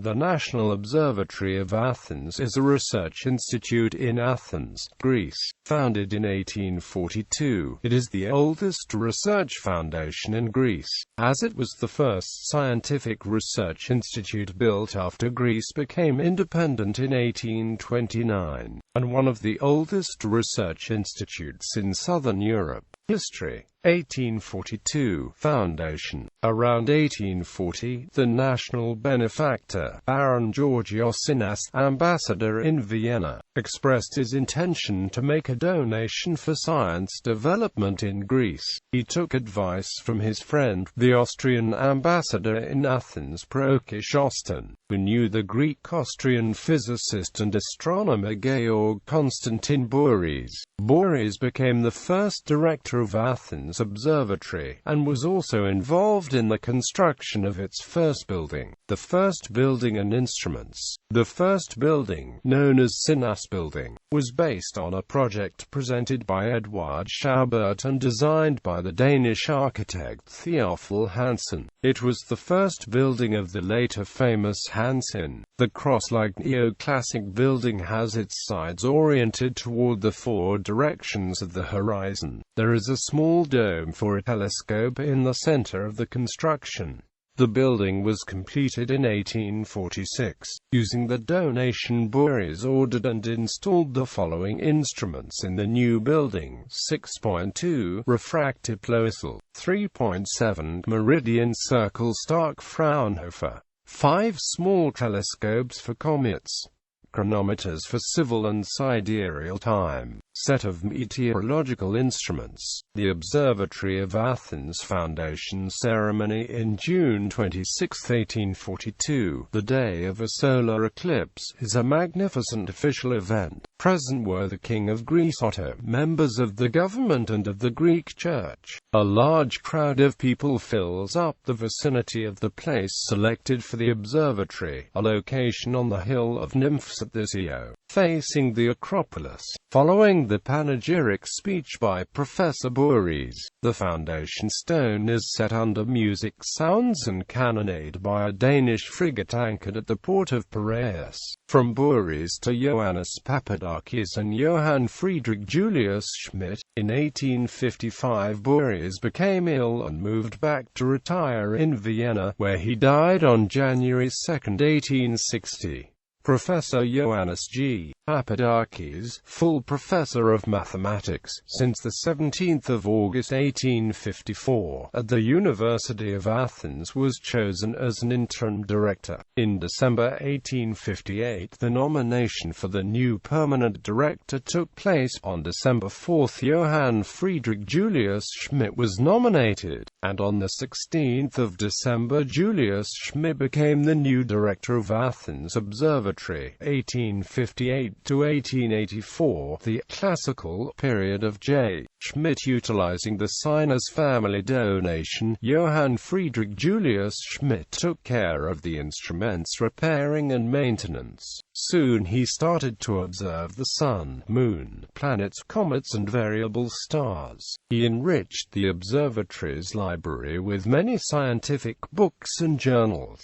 The National Observatory of Athens is a research institute in Athens, Greece. Founded in 1842, it is the oldest research foundation in Greece, as it was the first scientific research institute built after Greece became independent in 1829, and one of the oldest research institutes in southern Europe. History: 1842 Foundation. Around 1840, the national benefactor, Baron Georgios Ianadis, ambassador in Vienna, expressed his intention to make a donation for science development in Greece. He took advice from his friend, the Austrian ambassador in Athens Prokos Ostin, who knew the Greek-Austrian physicist and astronomer Georg Constantin Boris. Boris became the first director of Athens Observatory, and was also involved in the construction of its first building, the first building and instruments. The first building, known as Sinas Building, was based on a project presented by Eduard Schaubert and designed by the Danish architect Theophil Hansen. It was the first building of the later famous Hansen. The cross-like neoclassic building has its sides oriented toward the four directions of the horizon. There is a small dome for a telescope in the center of the construction. The building was completed in 1846. Using the donation, Boris ordered and installed the following instruments in the new building: 6.2 refractive Ploissel, 3.7 meridian circle Stark Fraunhofer, 5 small telescopes for comets, chronometers for civil and sidereal time, set of meteorological instruments. The Observatory of Athens Foundation ceremony in June 26, 1842, the day of a solar eclipse, is a magnificent official event. Present were the King of Greece Otto, members of the government and of the Greek Church. A large crowd of people fills up the vicinity of the place selected for the observatory, a location on the hill of Nymphs at the Zio, facing the Acropolis. Following the panegyric speech by Professor Boris, the foundation stone is set under music, sounds and cannonade by a Danish frigate anchored at the port of Piraeus. From Boris to Ioannis Papadakis and Johann Friedrich Julius Schmidt. In 1855 Boris became ill and moved back to retire in Vienna, where he died on January 2, 1860. Professor Ioannis G. Papadakis, full professor of mathematics, since the 17th of August 1854, at the University of Athens, was chosen as an interim director. In December 1858 the nomination for the new permanent director took place. On December 4 Johann Friedrich Julius Schmidt was nominated, and on the 16th of December Julius Schmidt became the new director of Athens Observatory. 1858 to 1884, the classical period of J. Schmidt. Utilizing the Sinus family donation, Johann Friedrich Julius Schmidt took care of the instruments repairing and maintenance. Soon he started to observe the sun, moon, planets, comets and variable stars. He enriched the observatory's library with many scientific books and journals.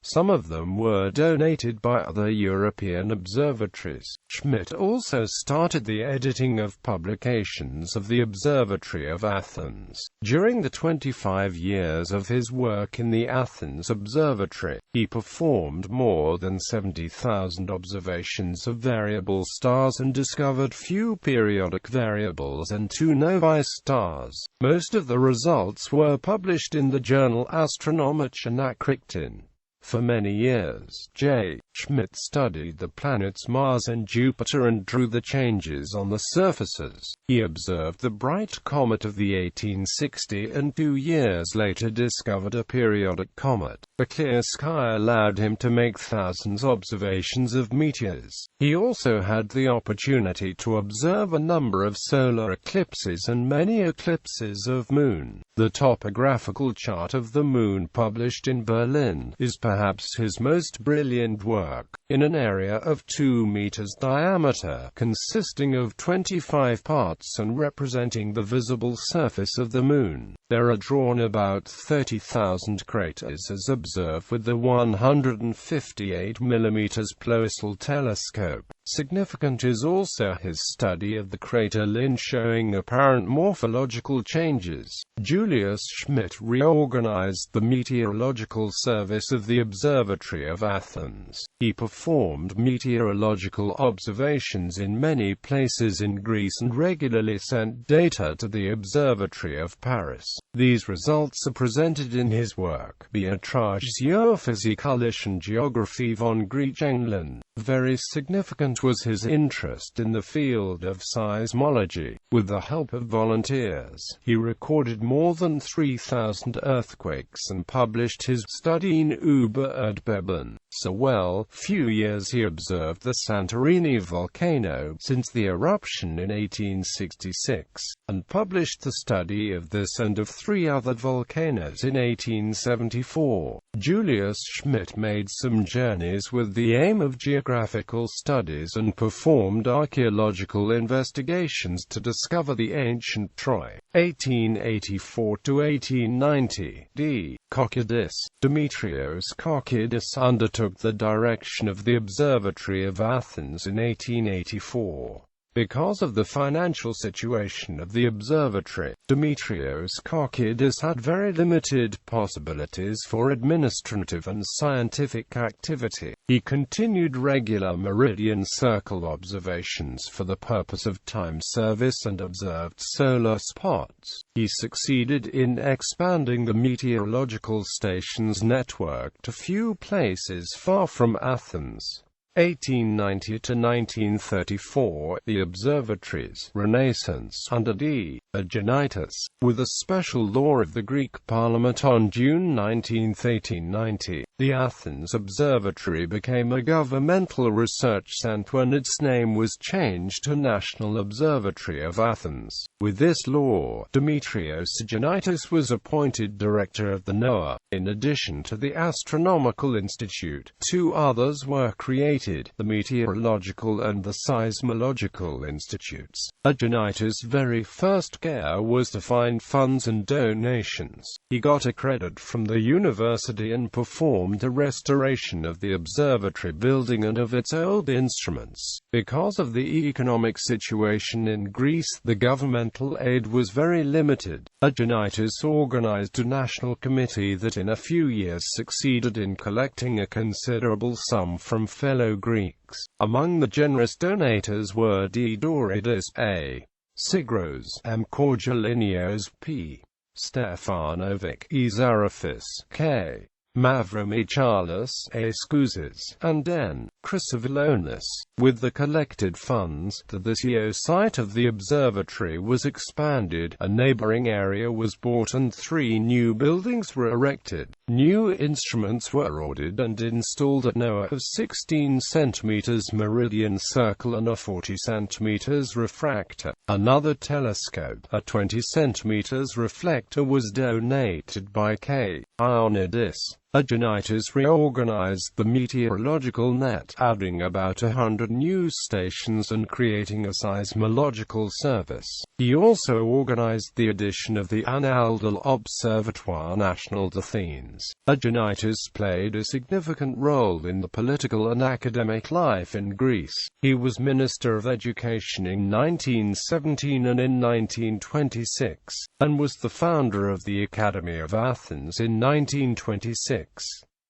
Some of them were donated by other European observatories. Schmidt also started the editing of publications of the Observatory of Athens. During the 25 years of his work in the Athens Observatory, he performed more than 70,000 observations of variable stars and discovered few periodic variables and 2 novae stars. Most of the results were published in the journal Astronomische Nachrichten. For many years, J. Schmidt studied the planets Mars and Jupiter and drew the changes on the surfaces. He observed the bright comet of the 1860 and 2 years later discovered a periodic comet. The clear sky allowed him to make thousands of observations of meteors. He also had the opportunity to observe a number of solar eclipses and many eclipses of moon. The topographical chart of the moon published in Berlin is perhaps his most brilliant work, in an area of 2 meters diameter, consisting of 25 parts and representing the visible surface of the Moon. There are drawn about 30,000 craters as observed with the 158 mm Plössl telescope. Significant is also his study of the crater Lynn, showing apparent morphological changes. Julius Schmidt reorganized the meteorological service of the Observatory of Athens. He performed meteorological observations in many places in Greece and regularly sent data to the Observatory of Paris. These results are presented in his work, Beatrage Geophysikalische Geographie von Griechenland. Very significant was his interest in the field of seismology. With the help of volunteers, he recorded more than 3,000 earthquakes and published his Studien über Erdbeben. So well, few years he observed the Santorini volcano since the eruption in 1866, and published the study of this and of 3 other volcanoes in 1874. Julius Schmidt made some journeys with the aim of geographical studies and performed archaeological investigations to discover the ancient Troy. 1884 to 1890. D. Kokidis. Demetrios Kokidis undertook the direction of the Observatory of Athens in 1884. Because of the financial situation of the observatory, Demetrios Kokidis had very limited possibilities for administrative and scientific activity. He continued regular meridian circle observations for the purpose of time service and observed solar spots. He succeeded in expanding the meteorological stations network to few places far from Athens. 1890 to 1934, the observatory's renaissance under D. Adenitis, with a special law of the Greek Parliament on June 19, 1890, the Athens Observatory became a governmental research centre and its name was changed to National Observatory of Athens. With this law, Demetrios Adenitis was appointed director of the NOAA. In addition to the Astronomical Institute, 2 others were created, the Meteorological and the Seismological Institutes. Adenitis' very first care was to find funds and donations. He got a credit from the university and performed a restoration of the observatory building and of its old instruments. Because of the economic situation in Greece, the governmental aid was very limited. Adenitis organized a national committee that in a few years succeeded in collecting a considerable sum from fellow Greeks. Among the generous donators were Diodorus A. Sigros, M. Korgelinios P. Stefanovic, E. Zarathis, K. Mavromichalis, A. Skouzis, and N. Chrysovilonis. With the collected funds, the site of the observatory was expanded, a neighboring area was bought and 3 new buildings were erected. New instruments were ordered and installed at NOAA: a 16 cm meridian circle and a 40 cm refractor. Another telescope, a 20 cm reflector, was donated by K. Ianadis Adenitis reorganized the meteorological net, adding about 100 news stations and creating a seismological service. He also organized the addition of the National Observatoire National d'Athens. Adenitis played a significant role in the political and academic life in Greece. He was Minister of Education in 1917 and in 1926, and was the founder of the Academy of Athens in 1926.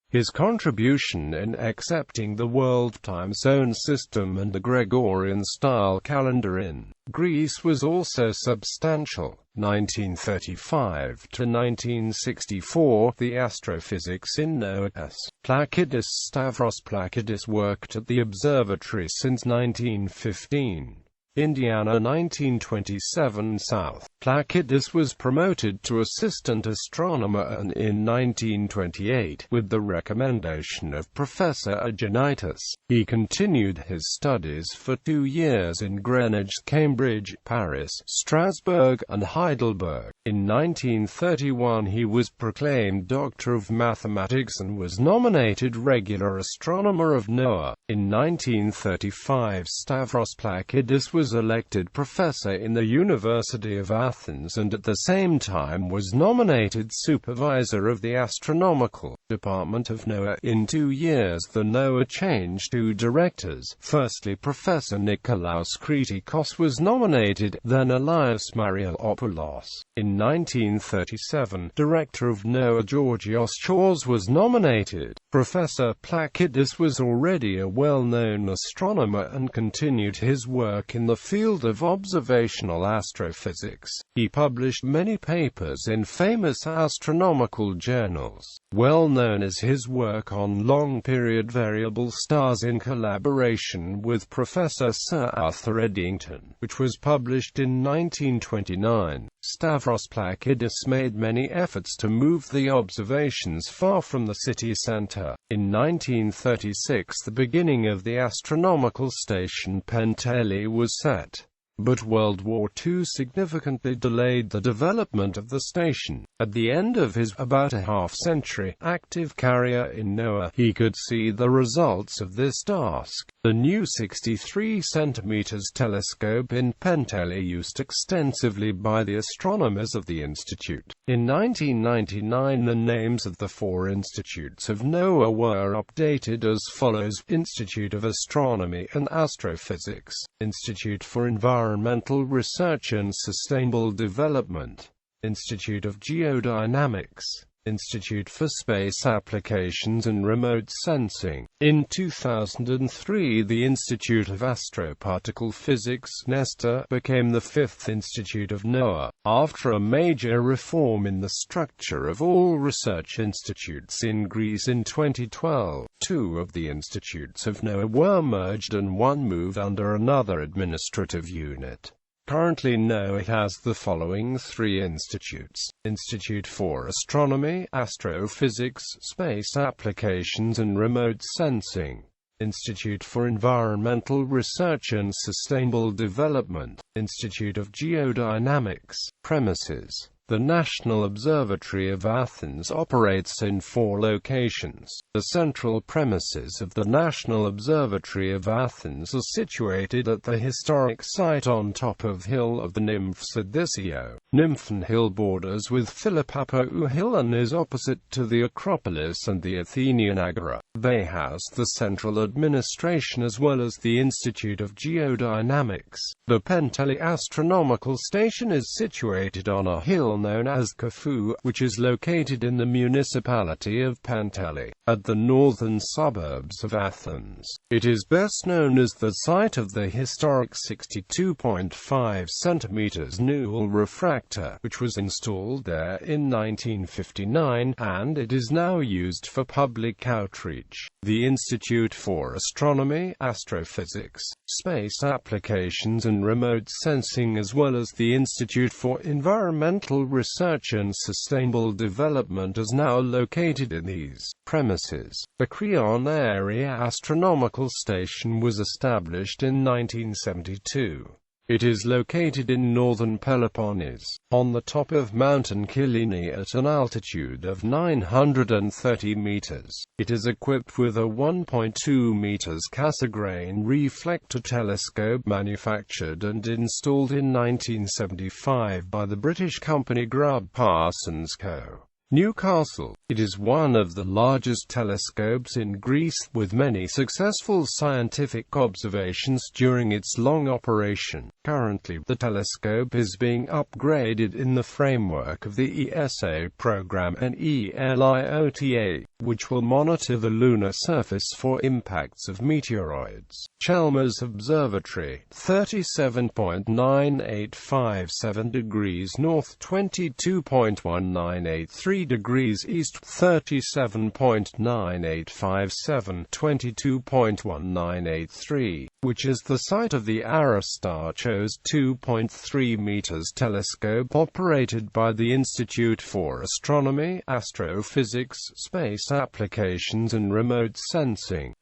His contribution in accepting the world time zone system and the Gregorian-style calendar in Greece was also substantial. 1935 to 1964, the astrophysics in NOAA. Plakidis Stavros Plakidis worked at the observatory since 1915. Indiana 1927 South. Plakidis was promoted to assistant astronomer and in 1928, with the recommendation of Professor Adenitis, he continued his studies for 2 years in Greenwich, Cambridge, Paris, Strasbourg, and Heidelberg. In 1931 he was proclaimed Doctor of Mathematics and was nominated Regular Astronomer of NOAA. In 1935 Stavros Plakidis was elected professor in the University of Athens and at the same time was nominated Supervisor of the Astronomical Department of NOAA. In 2 years the NOAA changed 2 directors. Firstly, Professor Nikolaos Kritikos was nominated, then Elias Marielopoulos. In 1937, Director of NOAA Georgios Chaws was nominated. Professor Plakidis was already a well-known astronomer and continued his work in the field of observational astrophysics. He published many papers in famous astronomical journals. Well known is his work on long-period variable stars in collaboration with Professor Sir Arthur Eddington, which was published in 1929. Stavros Plakidis made many efforts to move the observations far from the city centre. In 1936 the beginning of the astronomical station Penteli was set. But World War II significantly delayed the development of the station. At the end of his about a half-century active career in NOAA, he could see the results of this task. The new 63 cm telescope in Penteli used extensively by the astronomers of the Institute. In 1999 the names of the 4 institutes of NOAA were updated as follows: Institute of Astronomy and Astrophysics, Institute for Environmental Research and Sustainable Development, Institute of Geodynamics, Institute for Space Applications and Remote Sensing. In 2003 the Institute of Astroparticle Physics (NESTA) became the 5th institute of NOAA. After a major reform in the structure of all research institutes in Greece in 2012, 2 of the institutes of NOAA were merged and 1 moved under another administrative unit. Currently NOAA has the following 3 institutes: Institute for Astronomy, Astrophysics, Space Applications and Remote Sensing, Institute for Environmental Research and Sustainable Development, Institute of Geodynamics. Premises: the National Observatory of Athens operates in 4 locations. The central premises of the National Observatory of Athens are situated at the historic site on top of Hill of the Nymphs at Dysio. Nymphen Hill borders with Philippappou Hill and is opposite to the Acropolis and the Athenian Agora. They house the central administration as well as the Institute of Geodynamics. The Penteli Astronomical Station is situated on a hill known as Kafou, which is located in the municipality of Penteli, at the northern suburbs of Athens. It is best known as the site of the historic 62.5 cm Newell refractor, which was installed there in 1959, and it is now used for public outreach. The Institute for Astronomy, Astrophysics, Space Applications and Remote Sensing as well as the Institute for Environmental Research and Sustainable Development is now located in these premises. The Creon Area Astronomical Station was established in 1972. It is located in northern Peloponnese, on the top of Mountain Kyllini at an altitude of 930 meters. It is equipped with a 1.2 meters Cassegrain reflector telescope manufactured and installed in 1975 by the British company Grubb Parsons Co. Newcastle. It is one of the largest telescopes in Greece, with many successful scientific observations during its long operation. Currently, the telescope is being upgraded in the framework of the ESA program and ELIOTA, which will monitor the lunar surface for impacts of meteoroids. Chalmers Observatory, 37.9857 degrees north, 22.1983 degrees east, 37.9857, 22.1983. which is the site of the Aristarchos 2.3 meters telescope operated by the Institute for Astronomy, Astrophysics, Space Applications and Remote Sensing.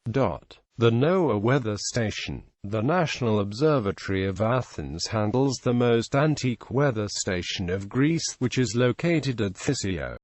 The NOAA weather station. The National Observatory of Athens handles the most antique weather station of Greece, which is located at Thysio.